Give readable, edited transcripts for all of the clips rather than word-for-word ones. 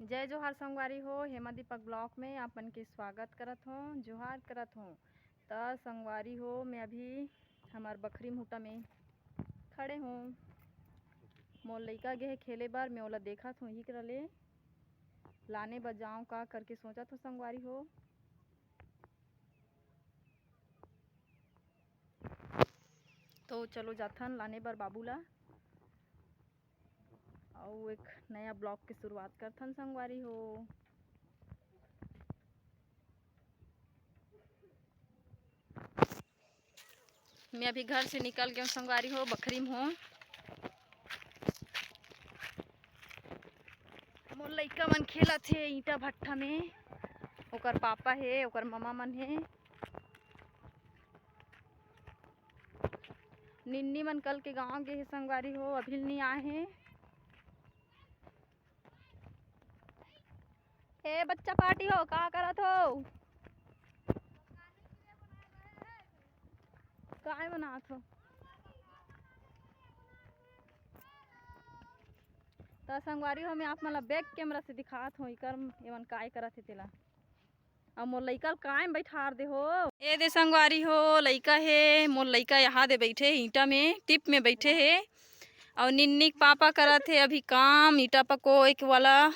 जय जोहार संगवारी हो। हेमा दीपक ब्लॉक में आपन के स्वागत करत हूँ, जोहार करत हूँ। त संगवारी हो, मैं अभी हमार बखरी मुहटा में खड़े हूँ। मोर लइका गे खेले बार, मैं ओला देखत हूँ ही करले लाने बजाऊँ का करके सोचत हूँ संगवारी हो। तो चलो जाथन लाने बर बाबूला और एक नया ब्लॉग की शुरुआत करथन संगवारी हो। मैं अभी घर से निकल गया संगवारी हो, बखरी में हूँ। मोर लइका मन खेलत हे ईंटा भट्ठा में, ओकर पापा हे, ओकर मामा मन हे। निन्नी मन कल के गाँव गे हे संगवारी हो, अभी नहीं आए हैं। ए बच्चा पार्टी हो, का करत हो? काय बनात हो? तो संगवारी हो, मैं आप मन बैक कैमरा से दिखात हूँ इकर एमन काय करत हे तेला। और मोर लइका काय में बैठार दे हो। ए दे संगवारी हो, लइका हे मोर लइका यहाँ दे बैठे ईंटा में टिप में बैठे हे। और निन्नी पापा करत हे अभी काम ईंटा पको एक वाला।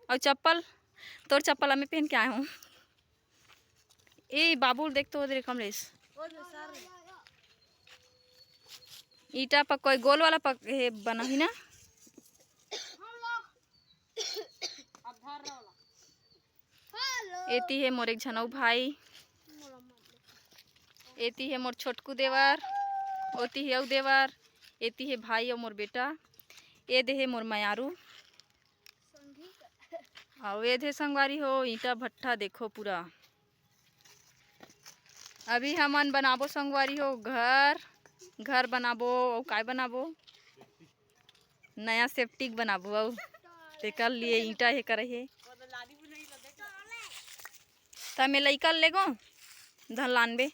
और चप्पल, तोर चप्पल मैं पहन के आया हूँ। ए बाबू देख तो उधर कमलेश ईटा पको गोल वाला पक हे बना ही ना। एती है मोर एक झनऊ भाई, एती है मोर छोटकू देवर, ओती है देवर, एती है भाई और मोर बेटा, ए दे है मोर मयारू। और ये दे संगवारी हो ईंटा भट्ठा देखो पूरा। अभी हमन बनाबो संगवारी हो घर बनाबो और काय बनाबो, नया सेप्टिक बनाबो और तेकर लिए ईंटा हे करे हे। ता मैं लइका ले गो धन लानबे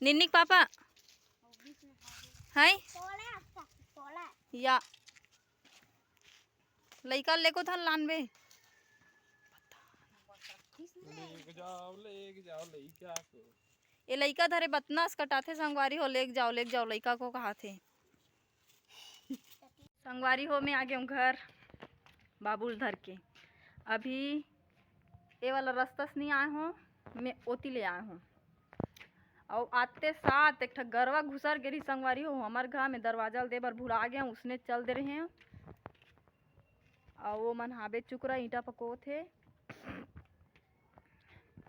निन्नी पापा है या लइका ले को धन लानबे। ये लइका धरे बतनास कटाथे संगवारी हो, लेक जाओ लइका को कहा थे। संगवारी हो मैं आ गया हूँ घर बाबूल धर के। अभी ये वाला रास्ता से नहीं आया हूँ, मैं ओती ले आया हूँ। और आते साथ एक गरवा घुसर गिरी संगवारी हो हमार घर में, दरवाजा दे बर भुला गया हूँ, उसने चल दे रहे हैं। और वो मन हाबे चुकरा ईंटा पको थे।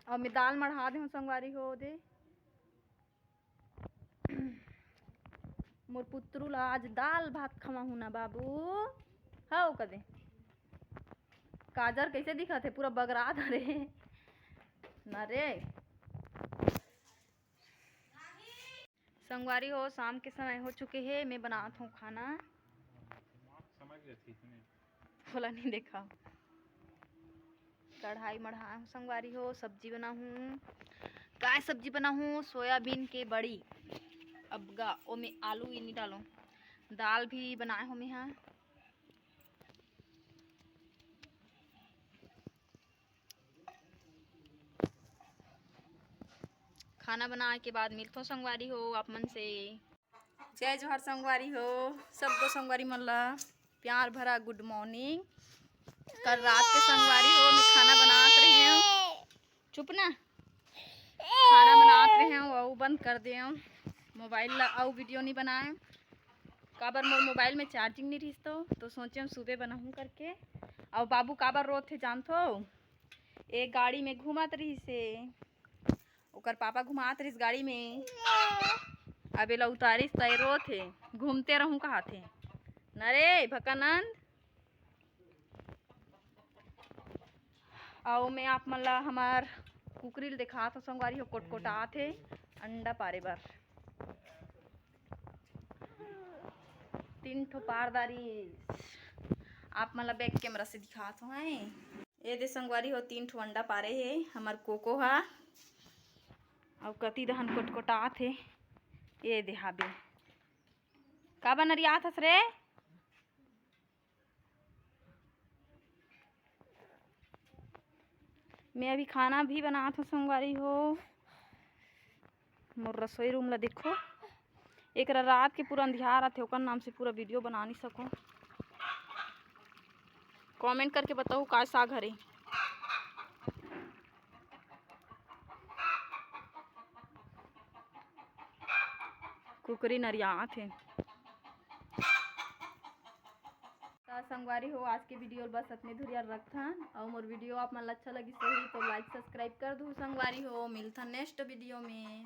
और मैं दाल मढ़ा दे हूँ संगवारी हो दे मोर पुत्रु ला आज दाल भात खवा हूँ ना बाबू। हाँ कदे काजर कैसे दिखा थे, पूरा बगरा धरे न रे। संगवारी हो शाम के समय हो चुके हैं, मैं बनात हूँ खाना। बोला नहीं देखा, कढ़ाई मढ़ा हूँ संगवारी हो, सब्जी बना हूँ। काय सब्जी बना हूँ? सोयाबीन के बड़ी अबगा ओ में आलू ही नहीं डालो। दाल भी बनाए हो मैं यहाँ। खाना बनाए के बाद मिलथो संगवारी हो आप मन से। जय जोहार संगवारी हो, सबको संगवारी मन ला प्यार भरा गुड मॉर्निंग। कल रात के संगवारी हो मैं खाना बनात रही हूँ, चुप ना, खाना बनात रहे हूँ और बंद कर दे हूँ मोबाइल ला। और वीडियो नहीं बनाए काबर मोर मोबाइल में चार्जिंग नहीं रही तो सोचे सुबह बनाऊँ करके। और बाबू काबर रोत थे जानथो, एक गाड़ी में घुमात रही से, ओकर पापा घुमात रही गाड़ी में। अबे ला उतारिस तय रोत थे, घूमते रहूँ कहा थे नरे भकानंद। और मैं आप मन ला हमार कुकरी दिखा तो संगवारी हो, कोटकोटा थे अंडा पारे बर 3 ठो पारदारी। आप मन ला बैक कैमरा से दिखात हो हैं। ये दे संगवारी हो 3 ठो अंडा पारे है हमार कोको हा। और कति दहन कोटकोटा थे ये देहाबे का बनरियात हस रे। मैं अभी खाना भी बनात हूँ संगवारी हो। मोर रसोई रूम ला देखो, एक रात के पूरा अंधियार आथे, ओकर नाम से पूरा वीडियो बना नहीं सकूँ। कमेंट करके बताओ का साग हरे। कुकरी नरियात है। संगवारी हो आज के वीडियो बस अपने धुरिया रखथन और मोर वीडियो आप मन अच्छा लगी सही तो लाइक सब्सक्राइब कर दू संगवारी हो। मिलथन नेक्स्ट वीडियो में।